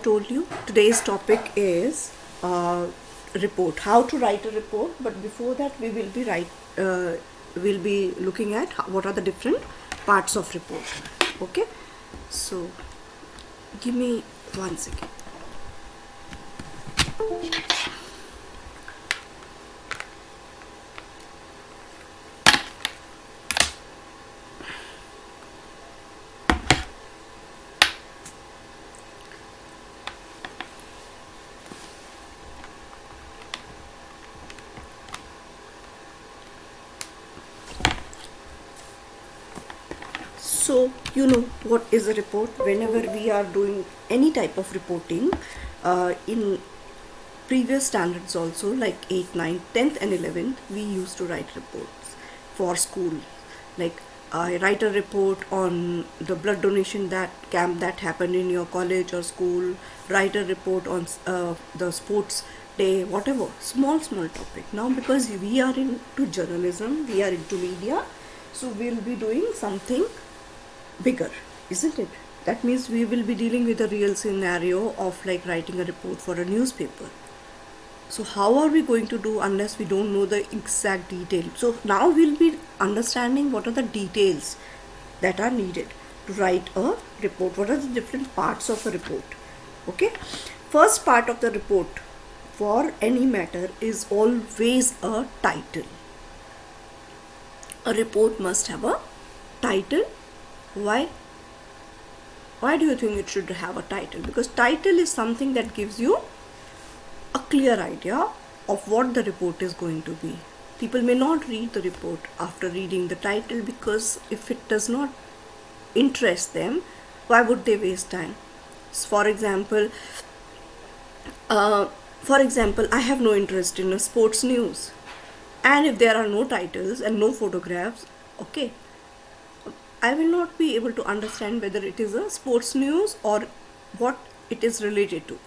told you, today's topic is report. How to write a report. But before that, we'll be looking at what are the different parts of report. Okay. So, give me 1 second. So, you know what is a report. Whenever we are doing any type of reporting, in previous standards also, like 8th, 9th, 10th and 11th, we used to write reports for school. Like I write a report on the blood donation that camp that happened in your college or school, write a report on the sports day, whatever, small topic. Now because we are into journalism, we are into media, so we'll be doing something bigger, isn't it? That means we will be dealing with a real scenario of like writing a report for a newspaper. So how are we going to do unless we don't know the exact detail? So now we'll be understanding what are the details that are needed to write a report. What are the different parts of a report? Okay. First part of the report for any matter is always a title. A report must have a title. Why do you think it should have a title? Because title is something that gives you a clear idea of what the report is going to be. People may not read the report after reading the title, because if it does not interest them, why would they waste time? For example, I have no interest in a sports news, and if there are no titles and no photographs, okay, I will not be able to understand whether it is a sports news or what it is related to.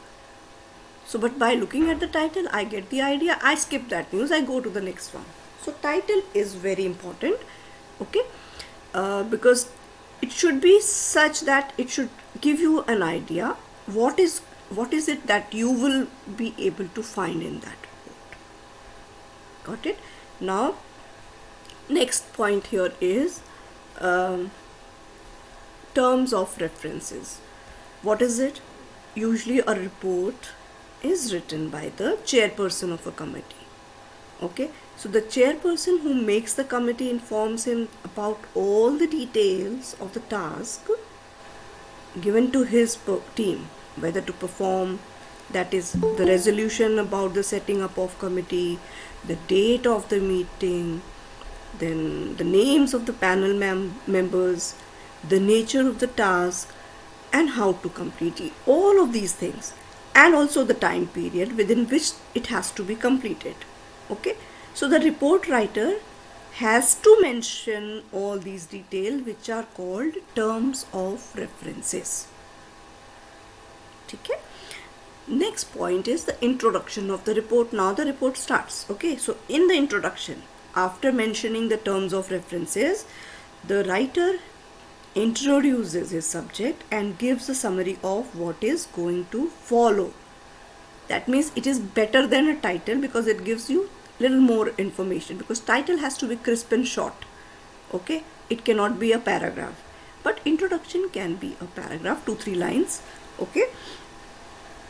So, but by looking at the title, I get the idea. I skip that news. I go to the next one. So, title is very important. Okay, because it should be such that it should give you an idea what is it that you will be able to find in that report. Got it? Now, next point here is terms of references. What is it? Usually a report is written by the chairperson of a committee. Okay, so the chairperson who makes the committee informs him about all the details of the task given to his team, whether to perform, that is the resolution about the setting up of committee, the date of the meeting, then the names of the panel members, the nature of the task, and how to complete it. All of these things, and also the time period within which it has to be completed. Okay, so the report writer has to mention all these details, which are called terms of references. Okay. Next point is the introduction of the report. Now the report starts. Okay, so in the introduction, after mentioning the terms of references, the writer introduces his subject and gives a summary of what is going to follow. That means it is better than a title, because it gives you little more information, because title has to be crisp and short. Okay, it cannot be a paragraph, but introduction can be a paragraph, 2-3 lines. Okay,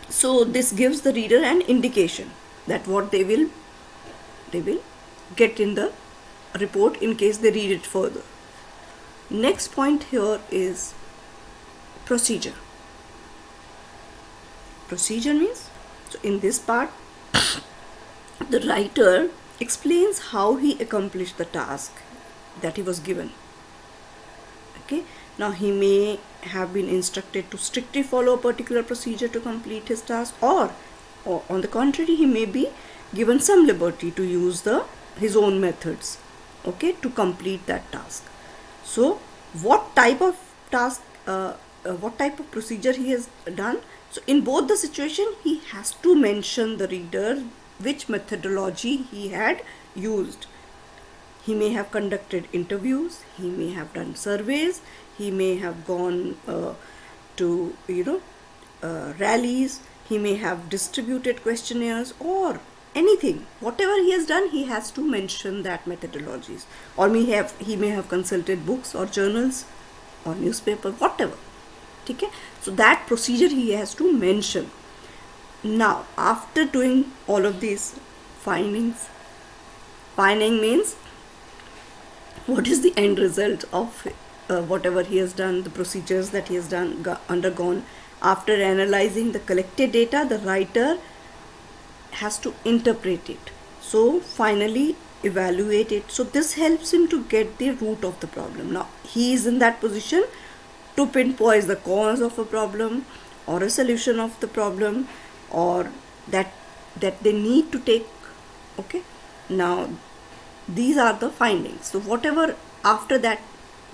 so this gives the reader an indication that what they will get in the report in case they read it further. Next point here is procedure. Procedure means, so in this part, the writer explains how he accomplished the task that he was given. Okay, now he may have been instructed to strictly follow a particular procedure to complete his task, or on the contrary, he may be given some liberty to use his own methods, okay, to complete that task. So what type of task, what type of procedure he has done? So in both the situation, he has to mention the reader which methodology he had used. He may have conducted interviews, he may have done surveys, he may have gone to rallies, he may have distributed questionnaires, or anything. Whatever he has done, he has to mention that methodologies, or he may have consulted books or journals or newspaper, whatever. Okay, so that procedure he has to mention. Now after doing all of these findings, finding means what is the end result of whatever he has done, the procedures that he has done, undergone. After analyzing the collected data, the writer has to interpret it, so finally evaluate it. So this helps him to get the root of the problem. Now he is in that position to pinpoint the cause of a problem or a solution of the problem, or that they need to take. Okay, now these are the findings. So whatever after that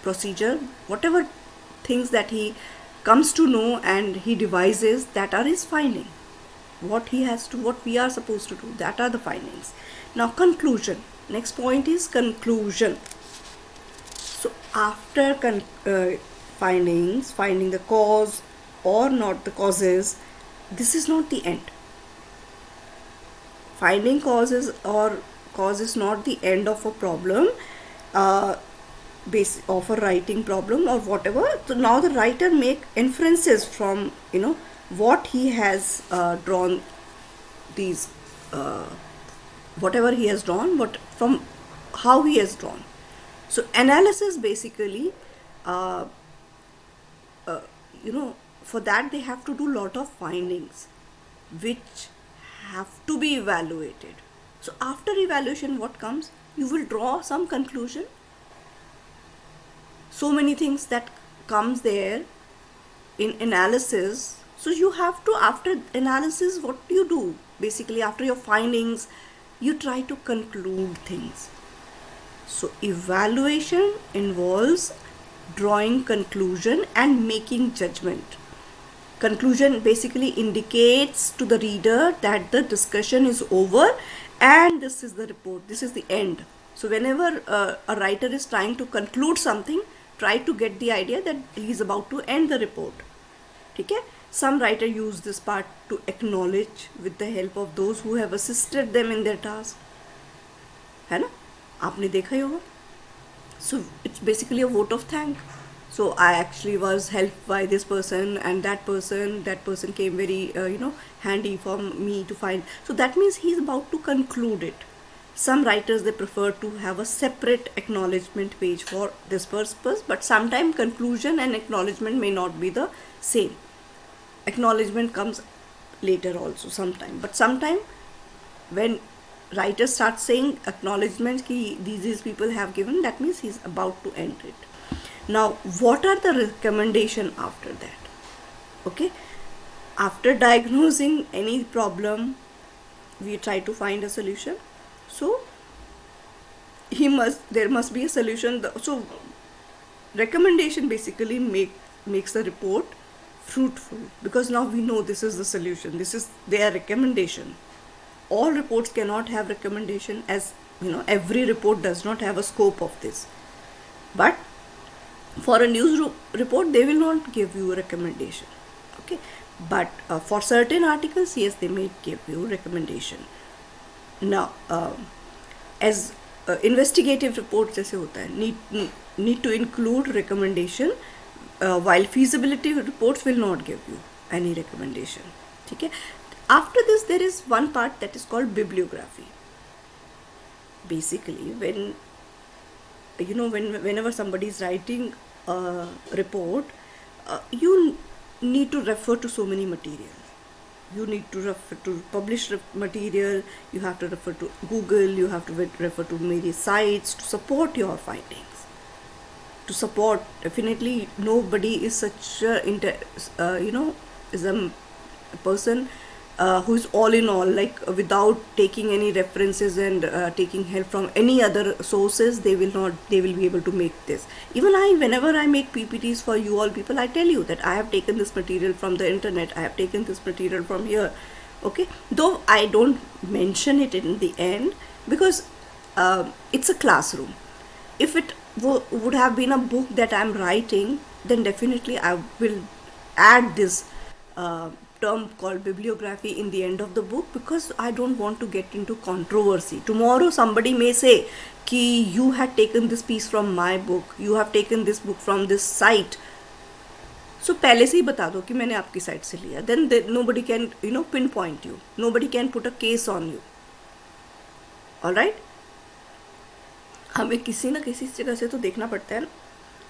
procedure, whatever things that he comes to know and he devises, that are his finding. What we are supposed to do, that are the findings. Now conclusion. Next point is conclusion. So after findings, finding the cause or not the causes, this is not the end. Finding causes or cause is not the end of a problem, of a writing problem or whatever. So now the writer make inferences from what he has drawn, these whatever he has drawn, but from how he has drawn. So analysis basically, for that they have to do lot of findings which have to be evaluated. So after evaluation, what comes? You will draw some conclusion. So many things that comes there in analysis. So you have to, after analysis, what do you do? Basically, after your findings, you try to conclude things. So evaluation involves drawing conclusion and making judgment. Conclusion basically indicates to the reader that the discussion is over and this is the report, this is the end. So whenever a writer is trying to conclude something, try to get the idea that he is about to end the report. Okay? Some writer use this part to acknowledge with the help of those who have assisted them in their task. है ना? आपने देखा ही होगा. So it's basically a vote of thank. So I actually was helped by this person and that person came very handy for me to find. So that means he's about to conclude it. Some writers, they prefer to have a separate acknowledgement page for this purpose, but sometimes conclusion and acknowledgement may not be the same. Acknowledgement comes later also sometime, but sometime when writers start saying acknowledgement ki these people have given, that means he's about to end it. Now what are the recommendation after that? Okay, after diagnosing any problem, we try to find a solution. So there must be a solution. So recommendation basically makes the report fruitful, because now we know this is the solution, this is their recommendation. All reports cannot have recommendation, as every report does not have a scope of this. But for a news report, they will not give you a recommendation. Okay, but for certain articles, yes, they may give you recommendation. Now as investigative reports जैसे होता है, need to include recommendation, while feasibility reports will not give you any recommendation. ठीक है? After this, there is one part that is called bibliography. Basically, whenever somebody is writing a report, you need to refer to so many materials. You need to refer to published material, you have to refer to Google, you have to refer to various sites to support your findings. To support, definitely nobody is such is a person who is all in all, like without taking any references and taking help from any other sources, they will be able to make this. Even whenever I make PPTs for you all people, I tell you that I have taken this material from the internet, I have taken this material from here. Okay, though I don't mention it in the end, because it's a classroom. If it would have been a book that I'm writing, then definitely I will add this term called bibliography in the end of the book, because I don't want to get into controversy. Tomorrow somebody may say कि you had taken this piece from my book, you have taken this book from this site. So पहले से ही बता दो कि मैंने आपकी site से लिया. Then nobody can pinpoint you. Nobody can put a case on you. All right? हमें किसी ना किसी जगह से तो देखना पड़ता है ना.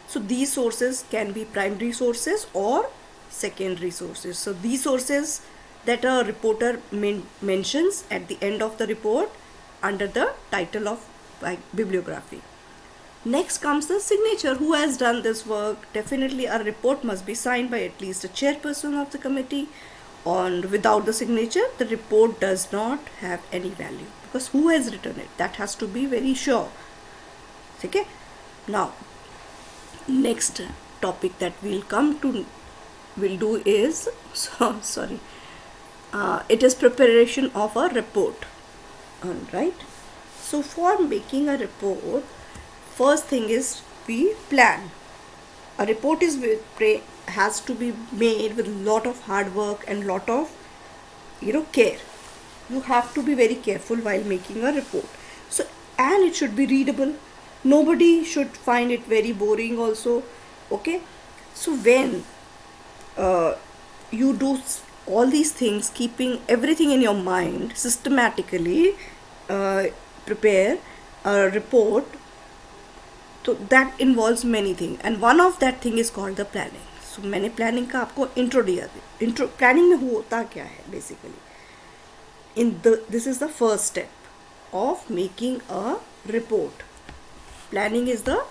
So these sources can be primary sources or secondary sources. So these sources that a reporter mentions at the end of the report under the title of bibliography. Next comes the signature. Who has done this work? Definitely a report must be signed by at least a chairperson of the committee. And without the signature, the report does not have any value, because who has written it? That has to be very sure. Okay? Now, next topic that we'll do is it is preparation of a report. Alright, so for making a report, first thing is we plan. A report has to be made with lot of hard work and lot of care. You have to be very careful while making a report. So, and it should be readable. Nobody should find it very boring also. Okay, so when you do all these things, keeping everything in your mind, systematically prepare a report, so that involves many things, and one of that thing is called the planning. So मैंने planning का आपको intro दिया. Planning में होता क्या है basically? This is the first step of making a report. Planning is the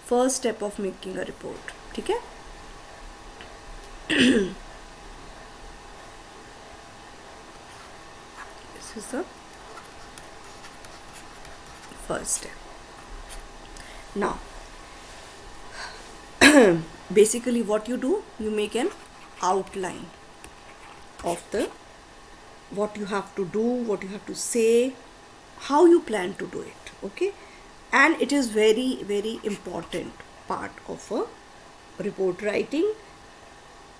first step of making a report. ठीक है? This is the first step. Now, basically what you do, you make an outline of what you have to do, what you have to say, how you plan to do it. Okay, and it is very, very important part of a report writing.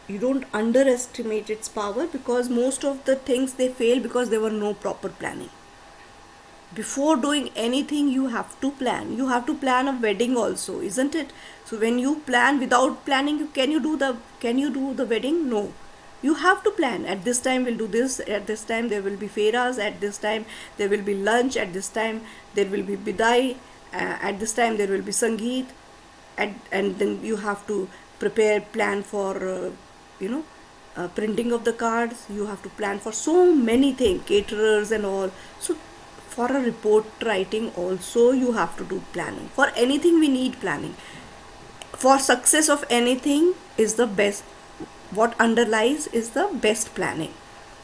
You don't underestimate its power, because most of the things they fail because there were no proper planning. Before doing anything, you have to plan. You have to plan a wedding also, isn't it? So when you plan without planning, can you do the wedding? No. You have to plan. At this time we'll do this, at this time there will be fairas, at this time there will be lunch, at this time there will be bidai, at this time there will be sangeet, and then you have to plan for printing of the cards. You have to plan for so many things, caterers and all. So for a report writing also you have to do planning. For anything we need planning. For success of anything is the best, what underlies is the best planning.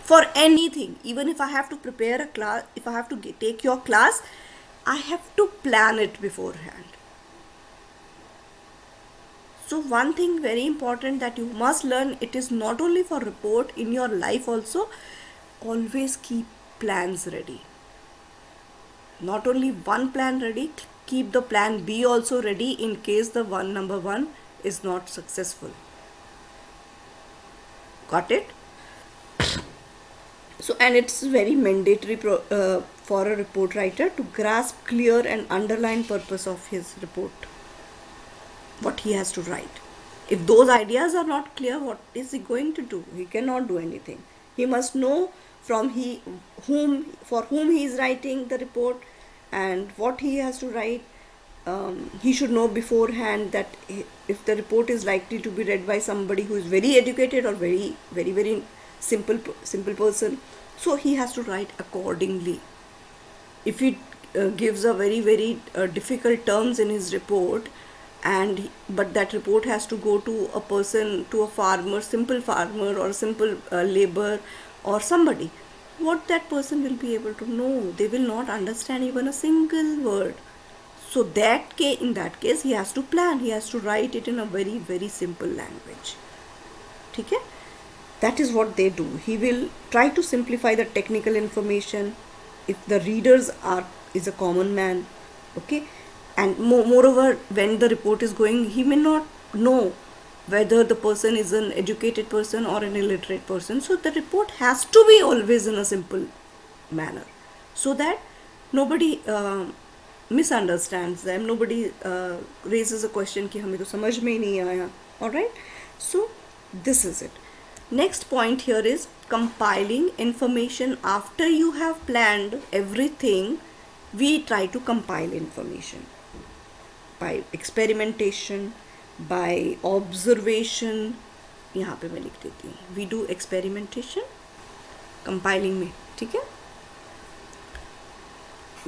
For anything, even if I have to prepare a class, if I have to take your class, I have to plan it beforehand. So one thing very important that you must learn, it is not only for report, in your life also, always keep plans ready. Not only one plan ready, keep the plan B also ready in case the number one is not successful. Got it? So, and it's very mandatory for a report writer to grasp clear and underline purpose of his report, what he has to write. If those ideas are not clear, what is he going to do? He cannot do anything. He must know for whom he is writing the report and what he has to write. He should know beforehand that if the report is likely to be read by somebody who is very educated or very, very, very simple person, so he has to write accordingly. If he gives a very, very difficult terms in his report, but that report has to go to a person, to a farmer, simple farmer or simple labor or somebody, what that person will be able to know? They will not understand even a single word. So in that case he has to plan, he has to write it in a very, very simple language. Okay? That is what they do. He will try to simplify the technical information if the readers is a common man. Okay? And moreover, when the report is going, he may not know whether the person is an educated person or an illiterate person. So the report has to be always in a simple manner, so that nobody misunderstands them, nobody raises a question कि हमें तो समझ में ही नहीं आया. Alright, so this is it. Next point here is compiling information. After you have planned everything, we try to compile information by experimentation, by observation. यहाँ पे मैं लिख देती हूँ, we do experimentation, compiling में, ठीक है?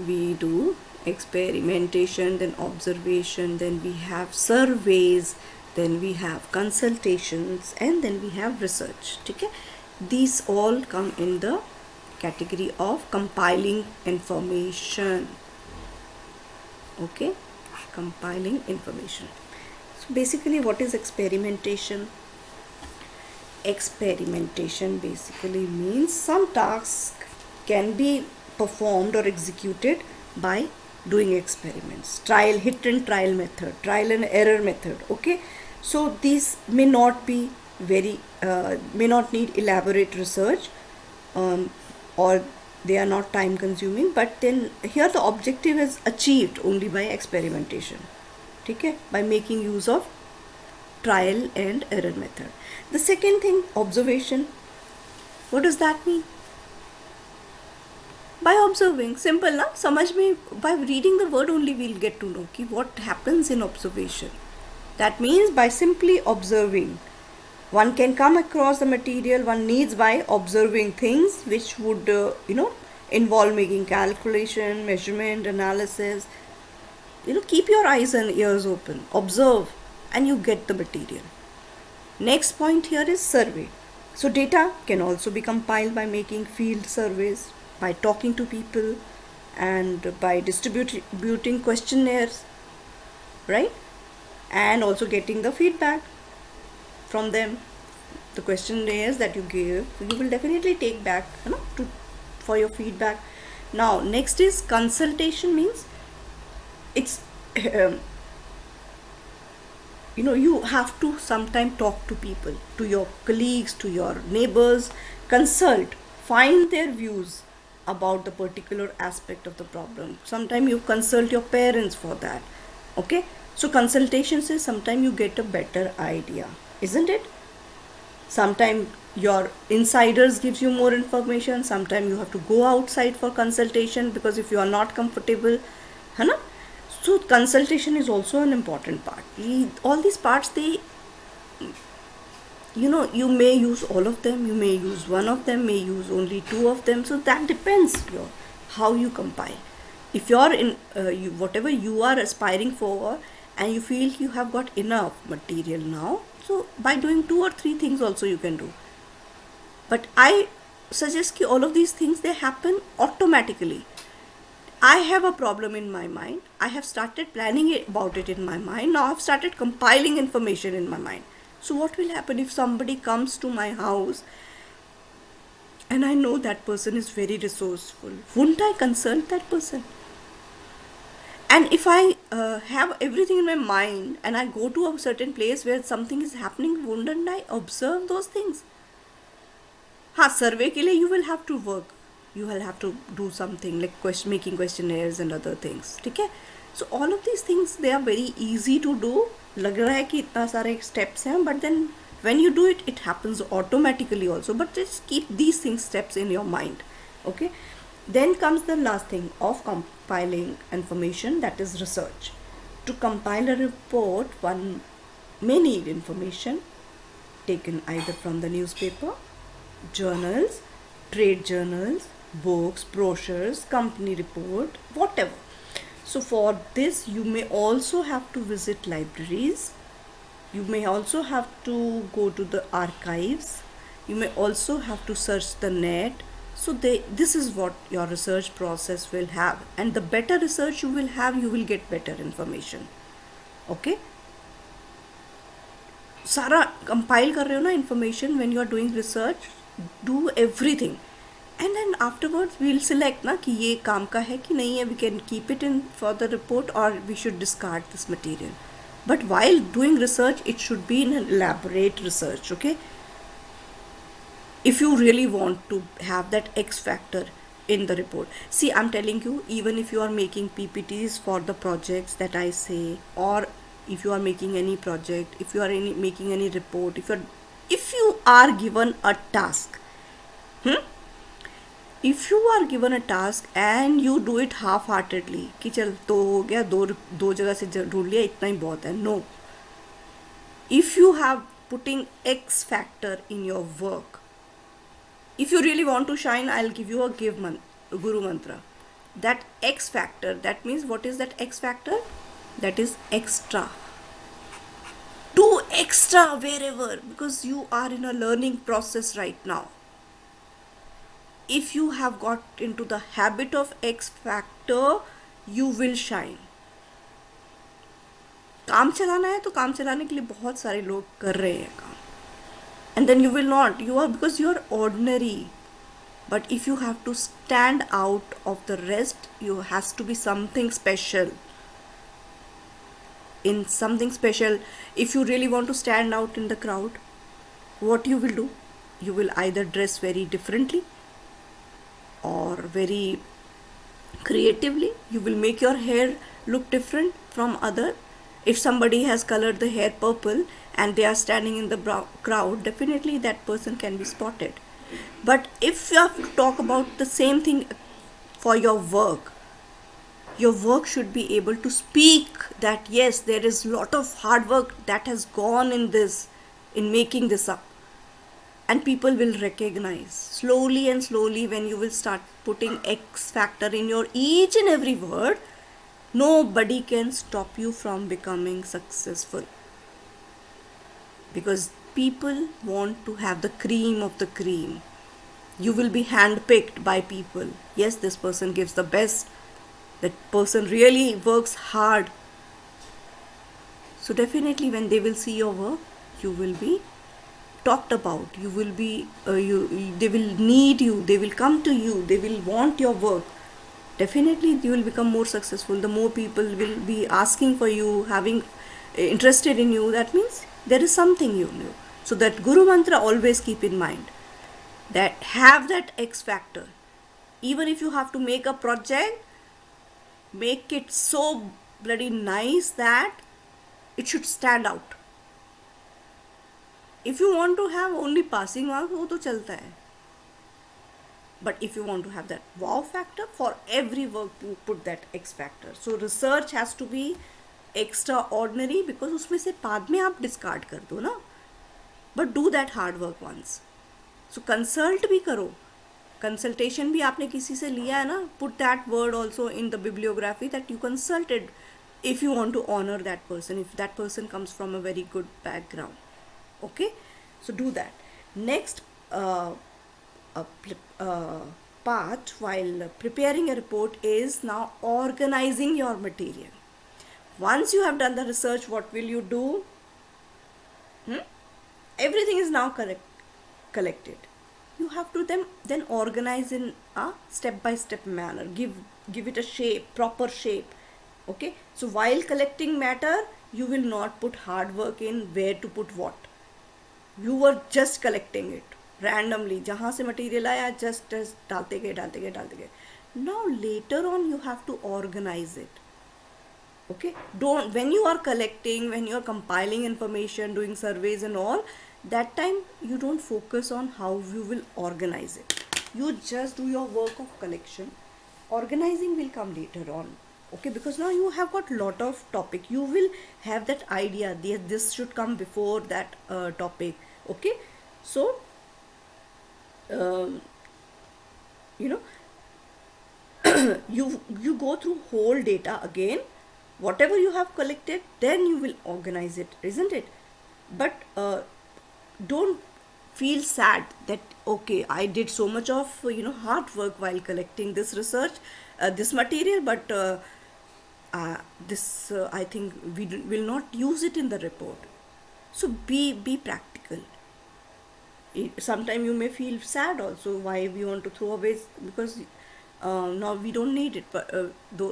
We do experimentation, then observation, then we have surveys, then we have consultations, and then we have research. Okay, these all come in the category of compiling information. Okay, compiling information. So basically, what is experimentation? Experimentation basically means some task can be performed or executed by doing experiments. Hit and trial method, trial and error method. Okay, so these may not be may not need elaborate research, or they are not time consuming, but then here the objective is achieved only by experimentation. Okay, by making use of trial and error method. The second thing, observation. What does that mean? By observing, simple ना, समझ में, by reading the word only we'll get to know कि what happens in observation. That means by simply observing, one can come across the material one needs by observing things which would involve making calculation, measurement, analysis. Keep your eyes and ears open, observe, and you get the material. Next point here is survey. So data can also be compiled by making field surveys, by talking to people, and by distributing questionnaires, right? And also getting the feedback from them. The questionnaires that you give, you will definitely take back for your feedback. Now next is consultation. Means it's you have to sometime talk to people, to your colleagues, to your neighbors, consult, find their views about the particular aspect of the problem. Sometimes you consult your parents for that. Okay, so consultation says sometimes you get a better idea, isn't it? Sometimes your insiders gives you more information, sometimes you have to go outside for consultation because if you are not comfortable, so consultation is also an important part. All these parts, they you may use all of them, you may use one of them, may use only two of them. So that depends how you compile. If you're in whatever you are aspiring for and you feel you have got enough material now, so by doing 2 or 3 things also you can do. But I suggest that all of these things, they happen automatically. I have a problem in my mind, I have started planning about it in my mind, now I've started compiling information in my mind. So what will happen if somebody comes to my house and I know that person is very resourceful? Wouldn't I consult that person? And if I have everything in my mind and I go to a certain place where something is happening, wouldn't I observe those things? Survey ke liye you will have to work. You will have to do something like making questionnaires and other things. Okay? So all of these things, they are very easy to do. लग रहा है कि इतना सारे steps हैं, but then when you do it, it happens automatically also. But just keep these things, steps in your mind. Okay? Then comes the last thing of compiling information, that is research. To compile a report, one may need information taken either from the newspaper, journals, trade journals, books, brochures, company report, whatever. So for this, you may also have to visit libraries. You may also have to go to the archives. You may also have to search the net. So this is what your research process will have. And the better research you will have, you will get better information. Okay? सारा compile कर रहे हो ना information when you are doing research, do everything. And then afterwards we'll select ना कि ये काम का है कि नहीं है, we can keep it in for the report or we should discard this material. But while doing research, it should be an elaborate research, okay? If you really want to have that X factor in the report. See, I'm telling you, even if you are making PPTs for the projects that I say, or if you are making any project, if you are making any report, if you are given a task, if you are given a task and you do it half heartedly कि चल तो हो गया, दो जगह से ढूंढ लिया, इतना ही बहुत है. No. If you have putting X factor in your work, if you really want to shine, I'll give you a guru mantra. That X factor, that means what is that X factor? That is extra. Do extra wherever, because you are in a learning process right now. If you have got into the habit of X factor, you will shine. काम चलाना है तो काम चलाने के लिए बहुत सारे लोग कर रहे हैं काम, and then you will not, because you are ordinary. But if you have to stand out of the rest, you has to be something special. In something special, if you really want to stand out in the crowd, what you will do? You will either dress very differently or very creatively. You will make your hair look different from other. If somebody has colored the hair purple and they are standing in the crowd, definitely that person can be spotted. But if you have to talk about the same thing for your work should be able to speak that yes, there is a lot of hard work that has gone in making this up. And people will recognize slowly and slowly. When you will start putting X factor in your each and every word, nobody can stop you from becoming successful, because people want to have the cream of the cream. You will be handpicked by people. Yes, this person gives the best. That person really works hard. So definitely when they will see your work, you will be talked about. You will be they will need you, they will come to you, they will want your work. Definitely you will become more successful. The more people will be asking for you, having interested in you, that means there is something you know. So that guru mantra always keep in mind, that have that X factor. Even if you have to make a project, make it so bloody nice that it should stand out. If you want to have only passing marks, वो तो चलता है. But if you want to have that wow factor, for every work you put that X factor. So research has to be extraordinary, because उसमें से बाद में आप discard कर दो ना. But do that hard work once. So consult भी करो. Consultation भी आपने किसी से लिया है ना. Put that word also in the bibliography that you consulted, if you want to honor that person, if that person comes from a very good background. Okay, so do that. Next part while preparing a report is now organizing your material. Once you have done the research, what will you do? Everything is now collected. You have to then organize in a step-by-step manner. Give it a shape, proper shape. Okay, so while collecting matter, you will not put hard work in where to put what. You were just collecting it randomly. जहाँ से material आया, just डालते गए. Now later on you have to organize it. Okay, when you are collecting, when you are compiling information, doing surveys and all, that time you don't focus on how you will organize it. You just do your work of collection. Organizing will come later on. Okay, because now you have got lot of topic. You will have that idea. This should come before that topic. Okay, so you go through whole data again. Whatever you have collected, then you will organize it, isn't it? But don't feel sad that okay, I did so much of hard work while collecting this research, this material, but this I think we will not use it in the report. So be practical. Sometimes you may feel sad also why we want to throw away, because now we don't need it, but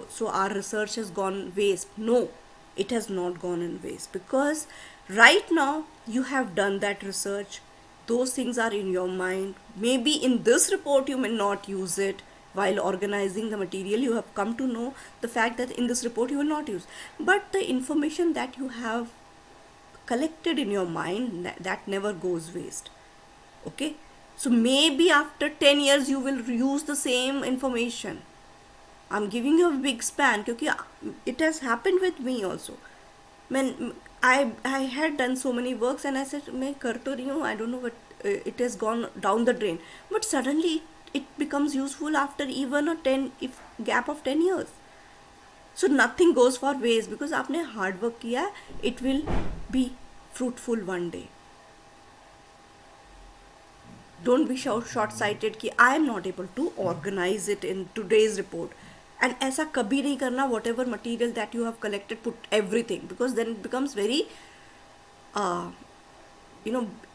so our research has gone waste. No, it has not gone in waste, because right now you have done that research, those things are in your mind. Maybe in this report you may not use it. While organizing the material, you have come to know the fact that in this report you will not use, but the information that you have collected in your mind, that never goes waste. Okay, so maybe after 10 years you will use the same information. I'm giving you a big span because it has happened with me also. When I had done so many works and I said मैं कर तो रही हूँ, I don't know what, it has gone down the drain, but suddenly it becomes useful after even a 10 if gap of 10 years. So nothing goes for waste because आपने hard work किया, it will be fruitful one day. Don't be short-sighted कि I am not able to organize it in today's report. And ऐसा कभी नहीं करना, whatever material that you have collected, put everything, because then it becomes very,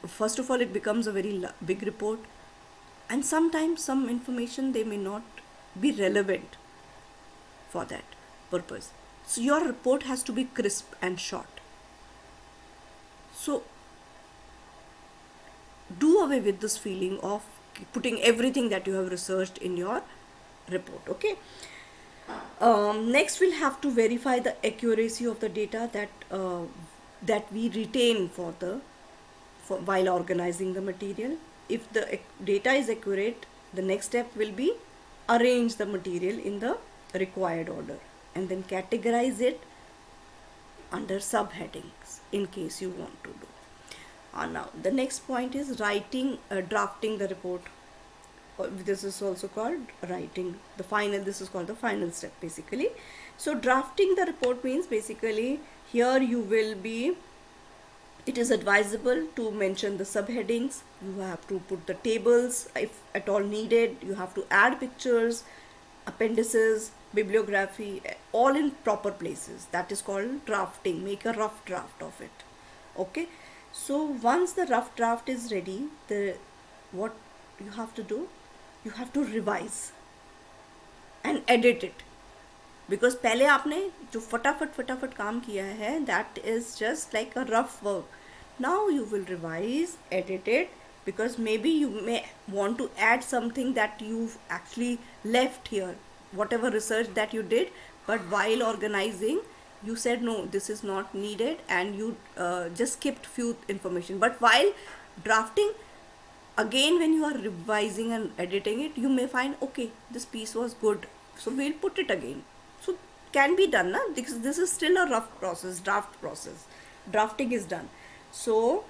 first of all, it becomes a very big report. And sometimes some information, they may not be relevant for that purpose. So your report has to be crisp and short. So do away with this feeling of putting everything that you have researched in your report. Okay. Next, we'll have to verify the accuracy of the data that we retain for while organizing the material. If the data is accurate, the next step will be arrange the material in the required order and then categorize it under subheadings in case you want to do. Now the next point is drafting the report. This is also called writing the final. This is called the final step basically. So drafting the report means basically here you will be, it is advisable to mention the subheadings. You have to put the tables if at all needed. You have to add pictures, appendices, bibliography, all in proper places. That is called drafting. Make a rough draft of it. Okay. So once the rough draft is ready, what you have to do, you have to revise and edit it, because पहले आपने जो फटाफट काम किया है, that is just like a rough work. Now you will revise, edit it, because maybe you may want to add something that you've actually left here, whatever research that you did, but while organizing you said no, this is not needed, and you just skipped few information. But while drafting, again when you are revising and editing it, you may find okay, this piece was good, so we'll put it again. So can be done, na? Because this is still a rough process, draft process. Drafting is done. So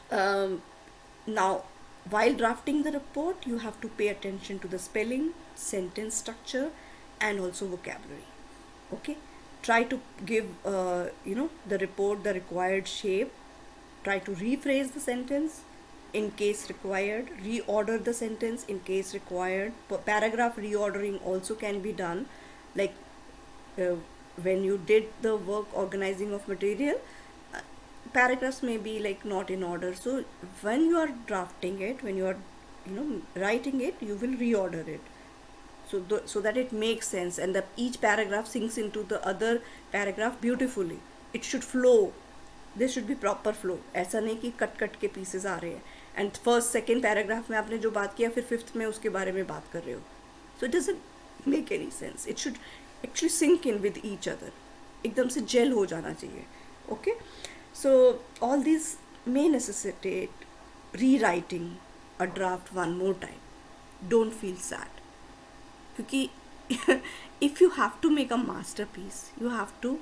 now while drafting the report, you have to pay attention to the spelling, sentence structure, and also vocabulary. Okay, try to give the report the required shape. Try to rephrase the sentence in case required, reorder the sentence in case required. Paragraph reordering also can be done, like when you did the work organizing of material, paragraphs may be like not in order. So when you are drafting it, when you are writing it, you will reorder it so that it makes sense and that each paragraph sinks into the other paragraph beautifully. It should flow. There should be proper flow. ऐसा नहीं कि cut के pieces आ रहे हैं and first second paragraph में आपने जो बात किया फिर fifth में उसके बारे में बात कर रहे हो. So it doesn't make any sense. It should actually sink in with each other. एकदम से gel हो जाना चाहिए. Okay. So all these may necessitate rewriting a draft one more time. Don't feel sad. क्योंकि if you have to make a masterpiece, you have to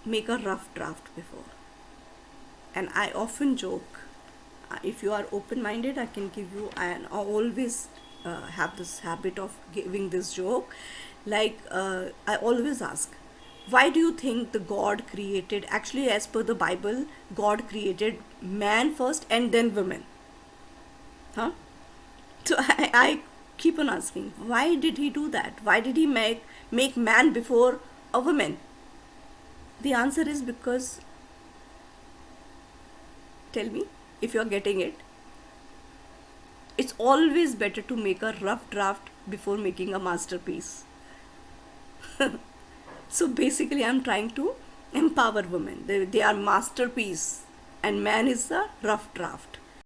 make a rough draft before. And I often joke, if you are open-minded, I can give you, and I always have this habit of giving this joke. Like I always ask, why do you think the God created, actually as per the Bible, God created man first and then women? Huh? So I keep on asking, why did he do that? Why did he make man before a woman? The answer is because, tell me if you are getting it, it's always better to make a rough draft before making a masterpiece. So basically I'm trying to empower women. They are masterpiece, and man is the rough draft.